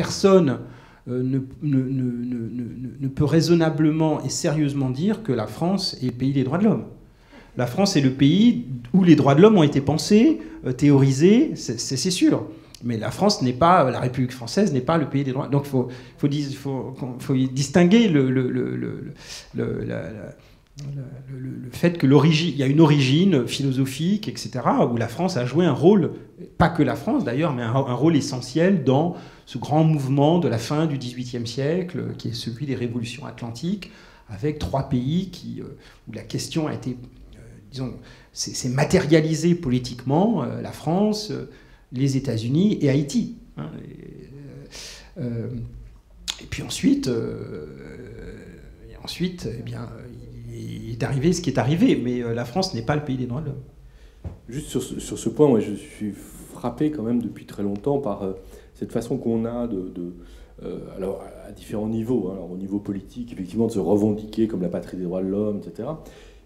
personne ne peut raisonnablement et sérieusement dire que la France est le pays des droits de l'homme. La France est le pays où les droits de l'homme ont été pensés, théorisés, c'est sûr. Mais la France n'est pas, la République française n'est pas le pays des droits. Donc il faut distinguer le fait que il y a une origine philosophique, etc., où la France a joué un rôle, pas que la France d'ailleurs, mais un rôle essentiel dans ce grand mouvement de la fin du XVIIIe siècle, qui est celui des révolutions atlantiques, avec 3 pays où la question a été, disons, c'est matérialisé politiquement, la France, les États-Unis et Haïti. Hein, et puis ensuite, eh bien, il est arrivé ce qui est arrivé, mais la France n'est pas le pays des droits de l'homme. Juste sur ce point, moi je suis frappé quand même depuis très longtemps par cette façon qu'on a alors à différents niveaux, hein, alors au niveau politique, effectivement, de se revendiquer comme la patrie des droits de l'homme, etc.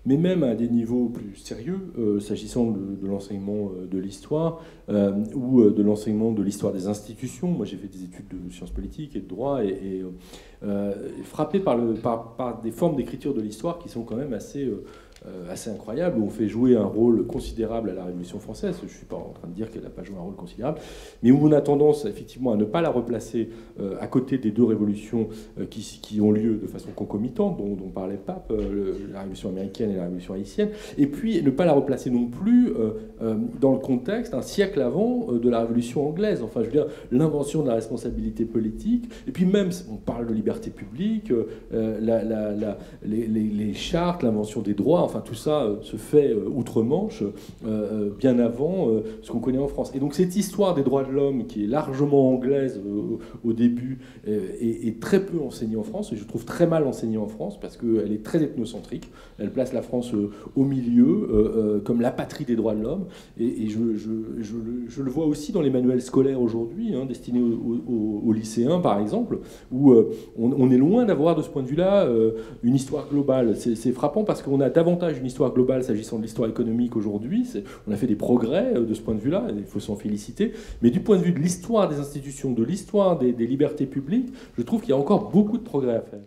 Mais même à des niveaux plus sérieux, s'agissant de l'enseignement de l'histoire ou de l'enseignement de l'histoire des institutions. Moi, j'ai fait des études de sciences politiques et de droit et frappé par des formes d'écriture de l'histoire qui sont quand même assez incroyables, où on fait jouer un rôle considérable à la Révolution française. Je ne suis pas en train de dire qu'elle n'a pas joué un rôle considérable, mais où on a tendance effectivement à ne pas la replacer à côté des 2 révolutions qui ont lieu de façon concomitante, dont parlait Pape, la Révolution américaine et la Révolution haïtienne, et puis ne pas la replacer non plus dans le contexte un siècle avant de la Révolution anglaise. Enfin, je veux dire, l'invention de la responsabilité politique, et puis même, on parle de liberté publique, les chartes, l'invention des droits, enfin tout ça se fait outre-Manche, bien avant ce qu'on connaît en France. Et donc cette histoire des droits de l'homme, qui est largement anglaise au début, est très peu enseignée en France, et je trouve très mal enseignée en France, parce qu'elle est très ethnocentrique. Elle place la France au milieu, comme la patrie des droits de l'homme, et je le vois aussi dans les manuels scolaires aujourd'hui, hein, destinés aux lycéens par exemple, où on est loin d'avoir de ce point de vue-là une histoire globale. C'est frappant parce qu'on a davantage une histoire globale s'agissant de l'histoire économique aujourd'hui. On a fait des progrès de ce point de vue-là, il faut s'en féliciter. Mais du point de vue de l'histoire des institutions, de l'histoire des libertés publiques, je trouve qu'il y a encore beaucoup de progrès à faire.